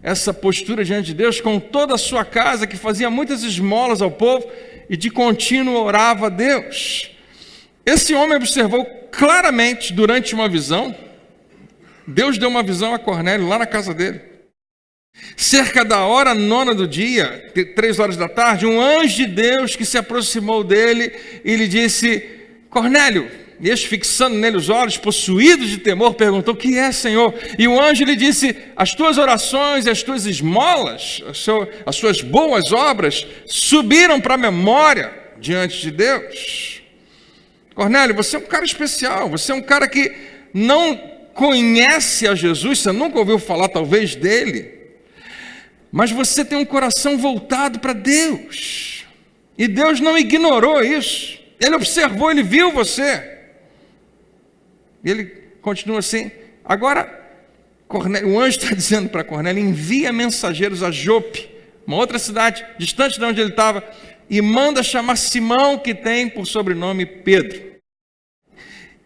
essa postura diante de Deus, com toda a sua casa, que fazia muitas esmolas ao povo e de contínuo orava a Deus. Esse homem observou claramente durante uma visão, Deus deu uma visão a Cornélio lá na casa dele. Cerca da hora 9 do dia, 3 horas da tarde, um anjo de Deus que se aproximou dele e lhe disse: Cornélio. E este, fixando nele os olhos, possuído de temor, perguntou: que é, Senhor? E o anjo lhe disse: as tuas orações e as tuas esmolas, as suas boas obras, subiram para a memória diante de Deus. Cornélio, você é um cara especial, você é um cara que não conhece a Jesus, você nunca ouviu falar talvez dele, mas você tem um coração voltado para Deus, e Deus não ignorou isso. Ele observou, ele viu você. E ele continua assim. Agora, o anjo está dizendo para Cornélio: envia mensageiros a Jope, uma outra cidade distante de onde ele estava, e manda chamar Simão, que tem por sobrenome Pedro.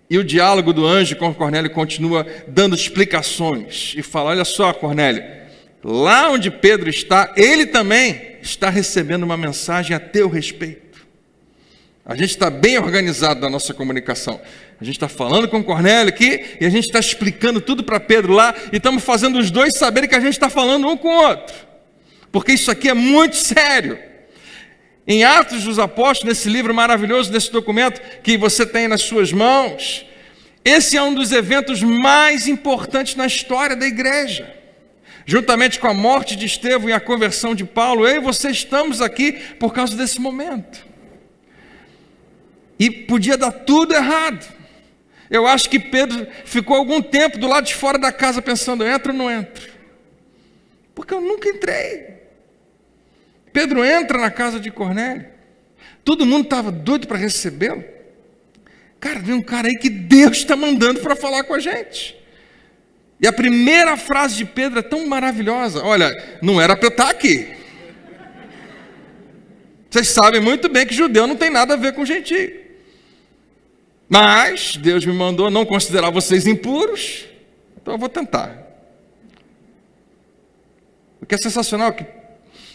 E o diálogo do anjo com Cornélio continua dando explicações, e fala: olha só, Cornélio, lá onde Pedro está, ele também está recebendo uma mensagem a teu respeito. A gente está bem organizado na nossa comunicação. A gente está falando com o Cornélio aqui e a gente está explicando tudo para Pedro lá e estamos fazendo os dois saberem que a gente está falando um com o outro. Porque isso aqui é muito sério. Em Atos dos Apóstolos, nesse livro maravilhoso, nesse documento que você tem nas suas mãos, esse é um dos eventos mais importantes na história da igreja. Juntamente com a morte de Estevão e a conversão de Paulo, eu e você estamos aqui por causa desse momento. E podia dar tudo errado. Eu acho que Pedro ficou algum tempo do lado de fora da casa pensando, entro ou não entro? Porque eu nunca entrei. Pedro entra na casa de Cornélio. Todo mundo estava doido para recebê-lo. Cara, tem um cara aí que Deus está mandando para falar com a gente. E a primeira frase de Pedro é tão maravilhosa. Olha, não era para eu estar aqui. Vocês sabem muito bem que judeu não tem nada a ver com gentio. Mas Deus me mandou não considerar vocês impuros, então eu vou tentar. O que é sensacional é que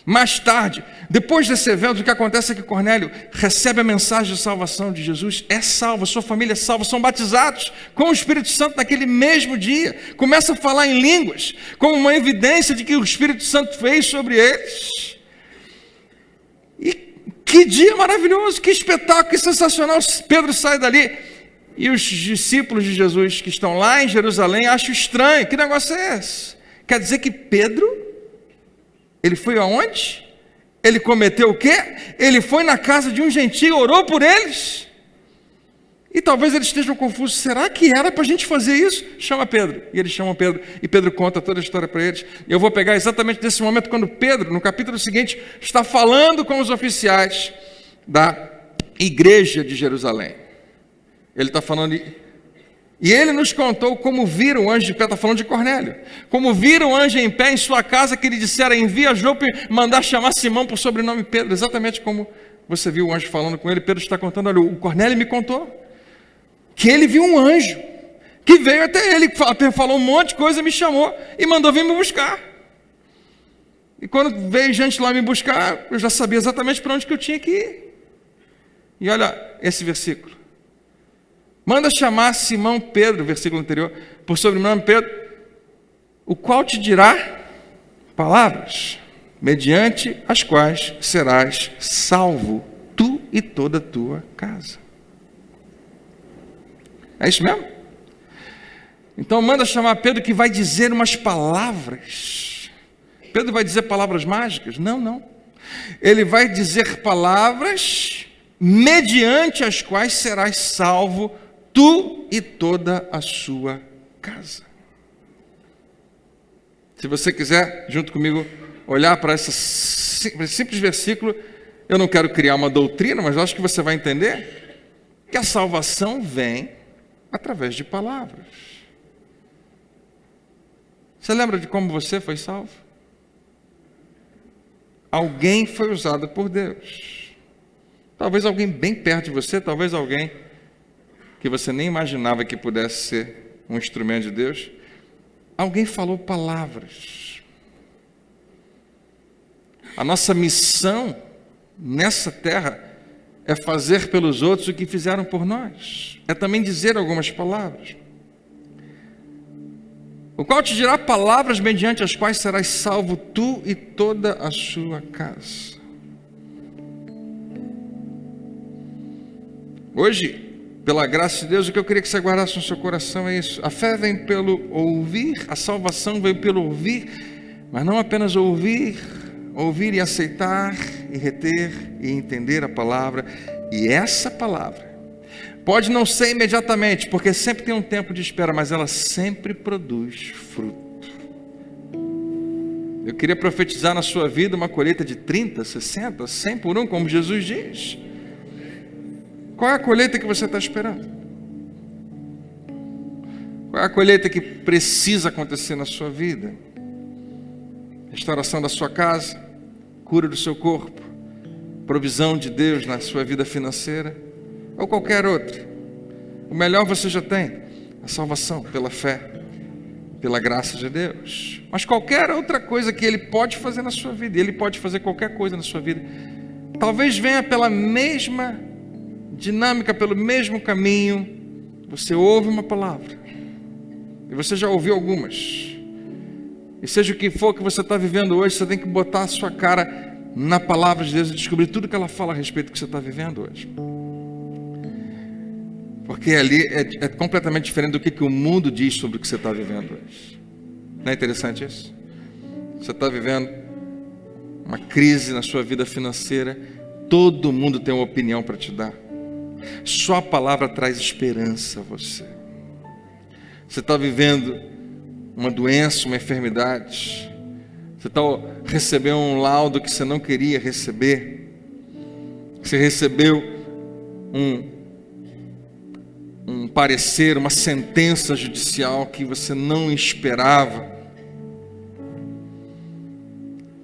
mais tarde, depois desse evento, o que acontece é que Cornélio recebe a mensagem de salvação de Jesus, é salvo, sua família é salva, são batizados com o Espírito Santo naquele mesmo dia, começa a falar em línguas, como uma evidência de que o Espírito Santo fez sobre eles. E que dia maravilhoso, que espetáculo, que sensacional. Pedro sai dali e os discípulos de Jesus que estão lá em Jerusalém acham estranho. Que negócio é esse? Quer dizer que Pedro, ele foi aonde? Ele cometeu o quê? Ele foi na casa de um gentio, orou por eles. E talvez eles estejam confusos. Será que era para a gente fazer isso? Chama Pedro. E eles chamam Pedro. E Pedro conta toda a história para eles. E eu vou pegar exatamente nesse momento, quando Pedro, no capítulo seguinte, está falando com os oficiais da igreja de Jerusalém. Ele está falando... E ele nos contou como viram o anjo de pé, está falando de Cornélio, como viram o anjo em pé em sua casa, que lhe disseram, envia Jope mandar chamar Simão por sobrenome Pedro, exatamente como você viu o anjo falando com ele. Pedro está contando, olha, o Cornélio me contou que ele viu um anjo, que veio até ele, falou um monte de coisa, me chamou e mandou vir me buscar. E quando veio gente lá me buscar, eu já sabia exatamente para onde que eu tinha que ir. E olha esse versículo. Manda chamar Simão Pedro, versículo anterior, por sobrenome Pedro, o qual te dirá palavras, mediante as quais serás salvo, tu e toda a tua casa. É isso mesmo? Então manda chamar Pedro, que vai dizer umas palavras. Pedro vai dizer palavras mágicas? Não, não. Ele vai dizer palavras mediante as quais serás salvo, tu e toda a sua casa. Se você quiser, junto comigo, olhar para esse simples versículo, eu não quero criar uma doutrina, mas eu acho que você vai entender que a salvação vem através de palavras. Você lembra de como você foi salvo? Alguém foi usado por Deus. Talvez alguém bem perto de você, talvez alguém que você nem imaginava que pudesse ser um instrumento de Deus. Alguém falou palavras. A nossa missão nessa terra é fazer pelos outros o que fizeram por nós. É também dizer algumas palavras. O qual te dirá palavras mediante as quais serás salvo tu e toda a sua casa. Hoje, pela graça de Deus, o que eu queria que você guardasse no seu coração é isso. A fé vem pelo ouvir, a salvação vem pelo ouvir, mas não apenas ouvir e aceitar, e reter, e entender a palavra. E essa palavra pode não ser imediatamente, porque sempre tem um tempo de espera, mas ela sempre produz fruto. Eu queria profetizar na sua vida uma colheita de 30, 60, 100 por um, como Jesus diz. Qual é a colheita que você está esperando? Qual é a colheita que precisa acontecer na sua vida? Restauração da sua casa, cura do seu corpo, provisão de Deus na sua vida financeira, ou qualquer outra. O melhor você já tem, a salvação pela fé, pela graça de Deus. Mas qualquer outra coisa que Ele pode fazer na sua vida, Ele pode fazer qualquer coisa na sua vida, talvez venha pela mesma dinâmica pelo mesmo caminho. Você ouve uma palavra, e você já ouviu algumas, e seja o que for que você está vivendo hoje, você tem que botar a sua cara na palavra de Deus e descobrir tudo que ela fala a respeito do que você está vivendo hoje. Porque ali é completamente diferente do que o mundo diz sobre o que você está vivendo hoje. Não é interessante isso? Você está vivendo uma crise na sua vida financeira, todo mundo tem uma opinião para te dar. Só a palavra traz esperança a você. Você está vivendo uma doença, uma enfermidade. Você está recebendo um laudo que você não queria receber. Você recebeu um parecer, uma sentença judicial que você não esperava.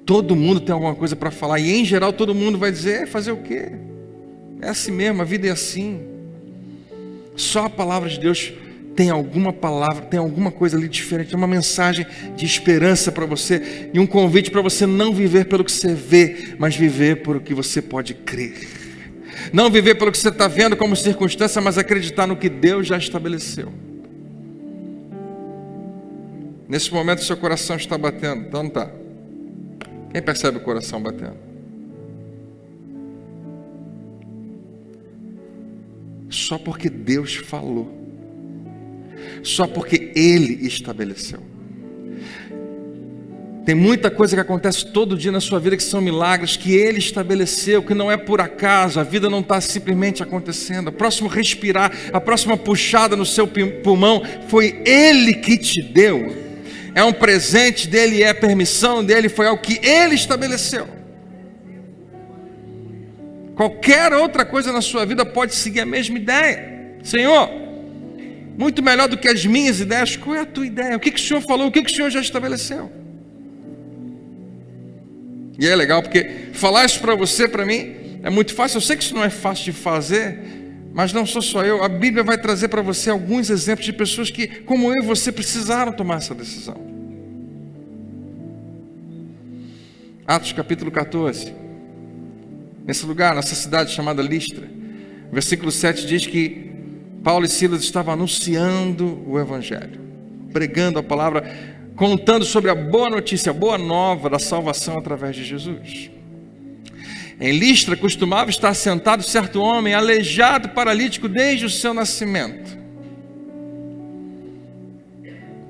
Todo mundo tem alguma coisa para falar, e em geral todo mundo vai dizer: fazer o quê? É assim mesmo, a vida é assim. Só a palavra de Deus tem alguma palavra, tem alguma coisa ali diferente, tem uma mensagem de esperança para você, e um convite para você não viver pelo que você vê, mas viver por o que você pode crer. Não viver pelo que você está vendo como circunstância, mas acreditar no que Deus já estabeleceu. Nesse momento seu coração está batendo, então não está. Quem percebe o coração batendo? Só porque Deus falou. Só porque Ele estabeleceu. Tem muita coisa que acontece todo dia na sua vida que são milagres que Ele estabeleceu, que não é por acaso. A vida não está simplesmente acontecendo. O próximo respirar, a próxima puxada no seu pulmão, foi Ele que te deu. É um presente dEle, é permissão dEle, foi algo que Ele estabeleceu. Qualquer outra coisa na sua vida pode seguir a mesma ideia. Senhor, muito melhor do que as minhas ideias, qual é a tua ideia? O que o Senhor falou? O que o Senhor já estabeleceu? E é legal porque falar isso para você, para mim, é muito fácil. Eu sei que isso não é fácil de fazer, mas não sou só eu. A Bíblia vai trazer para você alguns exemplos de pessoas que, como eu e você, precisaram tomar essa decisão. Atos capítulo 14. Nesse lugar, nessa cidade chamada Listra, versículo 7 diz que Paulo e Silas estavam anunciando o Evangelho, pregando a palavra, contando sobre a boa notícia, a boa nova da salvação através de Jesus. Em Listra costumava estar sentado certo homem, aleijado, paralítico desde o seu nascimento.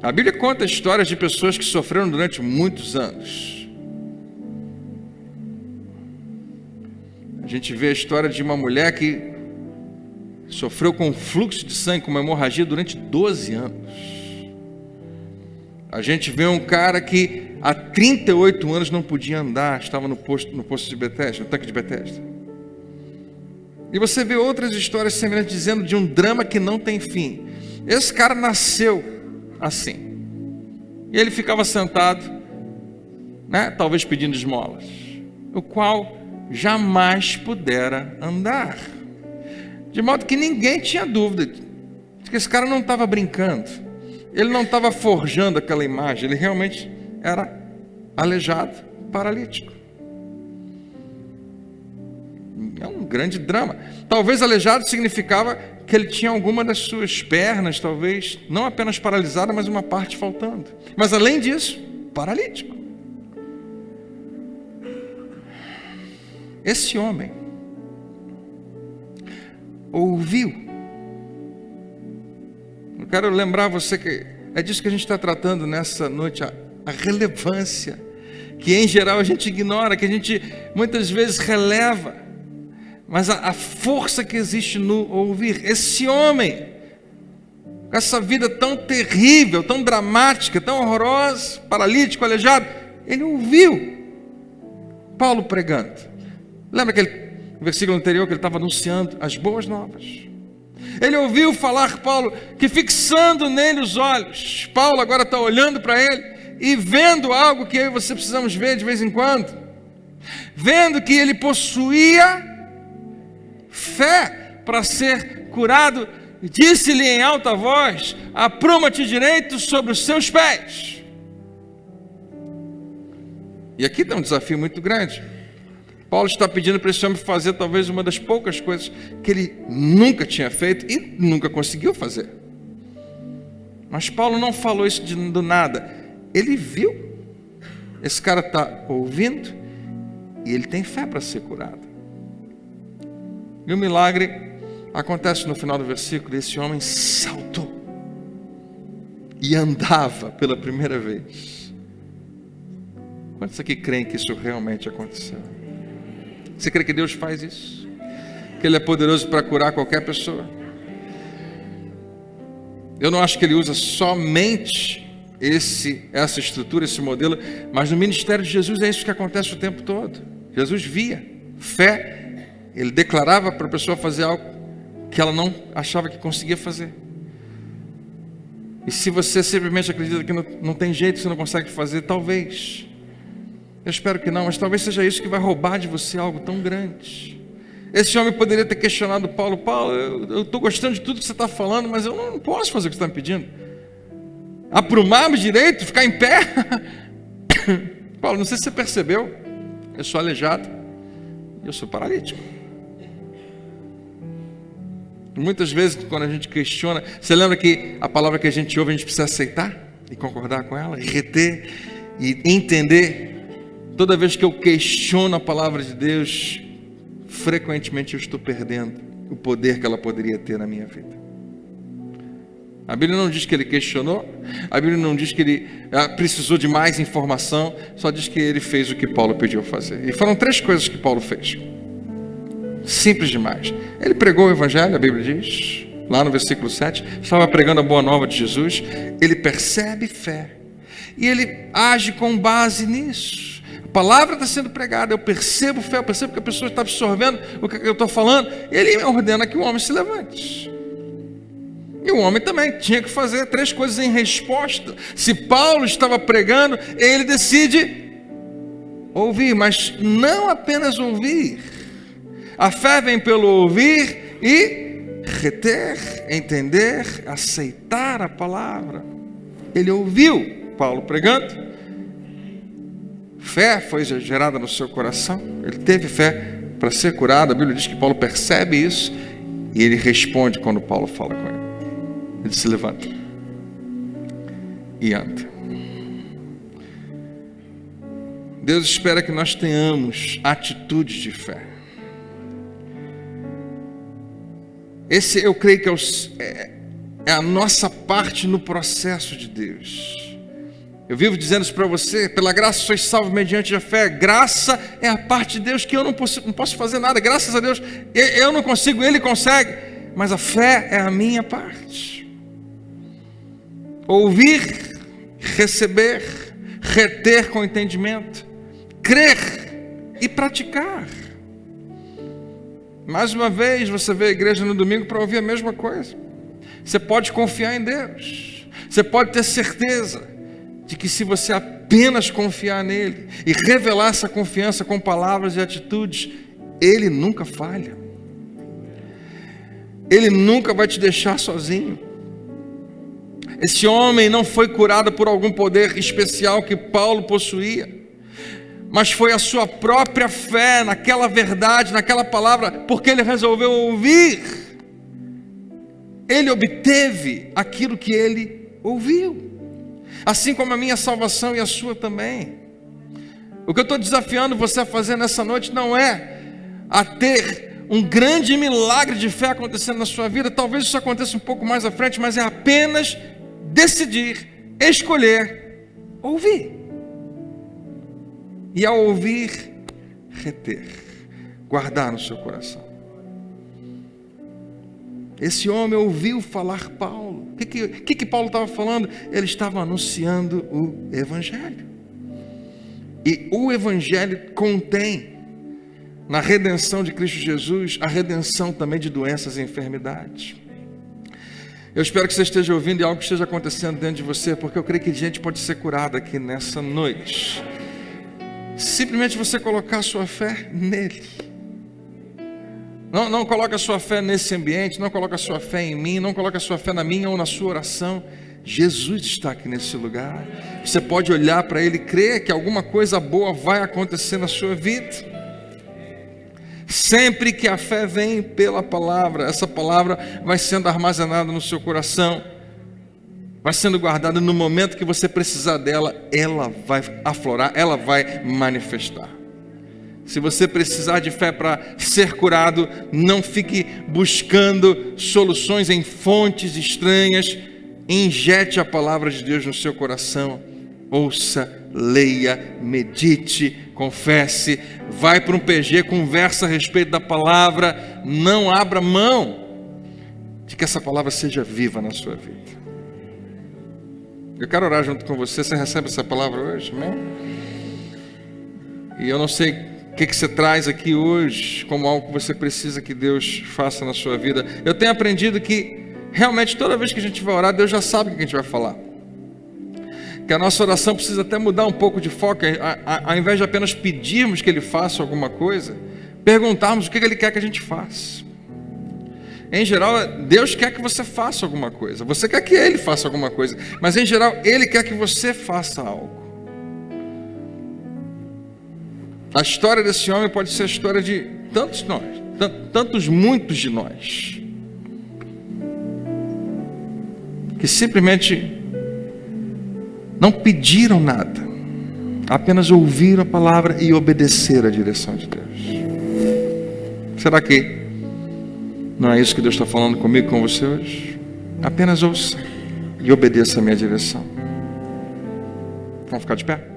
A Bíblia conta histórias de pessoas que sofreram durante muitos anos. A gente vê a história de uma mulher que sofreu com fluxo de sangue, com uma hemorragia durante 12 anos. A gente vê um cara que há 38 anos não podia andar, estava no poço de Betesda, no tanque de Betesda. E você vê outras histórias semelhantes dizendo de um drama que não tem fim. Esse cara nasceu assim. E ele ficava sentado, talvez pedindo esmolas, o qual jamais pudera andar. De modo que ninguém tinha dúvida de que esse cara não estava brincando. Ele não estava forjando aquela imagem. Ele realmente era aleijado, paralítico. É um grande drama. Talvez aleijado significava que ele tinha alguma das suas pernas, talvez, não apenas paralisada, mas uma parte faltando. Mas além disso, paralítico. Esse homem ouviu. Eu quero lembrar você que é disso que a gente está tratando nessa noite, a relevância, que em geral a gente ignora, que a gente muitas vezes releva, mas a força que existe no ouvir. Esse homem, com essa vida tão terrível, tão dramática, tão horrorosa, paralítico, aleijado, ele ouviu Paulo pregando. Lembra aquele versículo anterior que ele estava anunciando as boas novas? Ele ouviu falar, Paulo, que fixando nele os olhos, Paulo agora está olhando para ele e vendo algo que eu e você precisamos ver de vez em quando, vendo que ele possuía fé para ser curado, disse-lhe em alta voz: apruma-te direito sobre os seus pés. E aqui tem um desafio muito grande. Paulo está pedindo para esse homem fazer talvez uma das poucas coisas que ele nunca tinha feito e nunca conseguiu fazer. Mas Paulo não falou isso do nada. Ele viu. Esse cara está ouvindo e ele tem fé para ser curado. E o milagre acontece no final do versículo. Esse homem saltou e andava pela primeira vez. Quantos aqui creem que isso realmente aconteceu? Você crê que Deus faz isso? Que Ele é poderoso para curar qualquer pessoa? Eu não acho que Ele usa somente essa estrutura, esse modelo, mas no ministério de Jesus é isso que acontece o tempo todo. Jesus via fé, Ele declarava para a pessoa fazer algo que ela não achava que conseguia fazer. E se você simplesmente acredita que não tem jeito, você não consegue fazer, talvez, eu espero que não, mas talvez seja isso que vai roubar de você algo tão grande. Esse homem poderia ter questionado Paulo: Paulo, eu estou gostando de tudo que você está falando, mas eu não posso fazer o que você está me pedindo. Aprumar-me direito, ficar em pé. Paulo, não sei se você percebeu, eu sou aleijado e eu sou paralítico. Muitas vezes quando a gente questiona, você lembra que a palavra que a gente ouve a gente precisa aceitar e concordar com ela, e reter e entender. Toda vez que eu questiono a palavra de Deus, frequentemente eu estou perdendo o poder que ela poderia ter na minha vida. A Bíblia não diz que ele questionou, a Bíblia não diz que ele precisou de mais informação, só diz que ele fez o que Paulo pediu fazer. E foram 3 coisas que Paulo fez. Simples demais. Ele pregou o Evangelho, a Bíblia diz, lá no versículo 7, estava pregando a boa nova de Jesus. Ele percebe fé e ele age com base nisso. A palavra está sendo pregada, eu percebo fé, eu percebo que a pessoa está absorvendo o que eu estou falando. Ele ordena que o homem se levante. E o homem também tinha que fazer 3 coisas em resposta. Se Paulo estava pregando, ele decide ouvir, mas não apenas ouvir. A fé vem pelo ouvir e reter, entender, aceitar a palavra. Ele ouviu Paulo pregando, fé foi gerada no seu coração, ele teve fé para ser curado. A Bíblia diz que Paulo percebe isso e ele responde quando Paulo fala com ele. Ele se levanta e anda. Deus espera que nós tenhamos atitudes de fé. Esse eu creio que é a nossa parte no processo de Deus. Eu vivo dizendo isso para você: pela graça sois salvos mediante a fé. Graça é a parte de Deus que eu não posso fazer nada. Graças a Deus eu não consigo, Ele consegue. Mas a fé é a minha parte. Ouvir, receber, reter com entendimento, crer e praticar. Mais uma vez, você vê a igreja no domingo para ouvir a mesma coisa. Você pode confiar em Deus. Você pode ter certeza de que se você apenas confiar nele e revelar essa confiança com palavras e atitudes, Ele nunca falha. Ele nunca vai te deixar sozinho. Esse homem não foi curado por algum poder especial que Paulo possuía, mas foi a sua própria fé naquela verdade, naquela palavra, porque ele resolveu ouvir. Ele obteve aquilo que ele ouviu, assim como a minha salvação e a sua também. O que eu estou desafiando você a fazer nessa noite não é a ter um grande milagre de fé acontecendo na sua vida. Talvez isso aconteça um pouco mais à frente, mas é apenas decidir, escolher, ouvir. E ao ouvir, reter, guardar no seu coração. Esse homem ouviu falar Paulo. O que Paulo estava falando? Ele estava anunciando o Evangelho. E o Evangelho contém, na redenção de Cristo Jesus, a redenção também de doenças e enfermidades. Eu espero que você esteja ouvindo e algo esteja acontecendo dentro de você, porque eu creio que gente pode ser curada aqui nessa noite. Simplesmente você colocar a sua fé nele. Não coloca a sua fé nesse ambiente, não coloca a sua fé em mim, não coloca a sua fé na minha ou na sua oração. Jesus está aqui nesse lugar. Você pode olhar para ele e crer que alguma coisa boa vai acontecer na sua vida. Sempre que a fé vem pela palavra, essa palavra vai sendo armazenada no seu coração, vai sendo guardada. No momento que você precisar dela, ela vai aflorar, ela vai manifestar. Se você precisar de fé para ser curado, não fique buscando soluções em fontes estranhas. Injete a palavra de Deus no seu coração. Ouça, leia, medite, confesse. Vai para um PG, conversa a respeito da palavra. Não abra mão de que essa palavra seja viva na sua vida. Eu quero orar junto com você. Você recebe essa palavra hoje, amém? E eu não sei o que você traz aqui hoje como algo que você precisa que Deus faça na sua vida. Eu tenho aprendido que realmente toda vez que a gente vai orar, Deus já sabe o que a gente vai falar. Que a nossa oração precisa até mudar um pouco de foco. Ao invés de apenas pedirmos que Ele faça alguma coisa, perguntarmos o que Ele quer que a gente faça. Em geral, Deus quer que você faça alguma coisa. Você quer que Ele faça alguma coisa. Mas em geral, Ele quer que você faça algo. A história desse homem pode ser a história de muitos de nós, que simplesmente não pediram nada, apenas ouviram a palavra e obedeceram a direção de Deus. Será que não é isso que Deus está falando comigo, com você hoje? Apenas ouça e obedeça a minha direção. Vamos ficar de pé?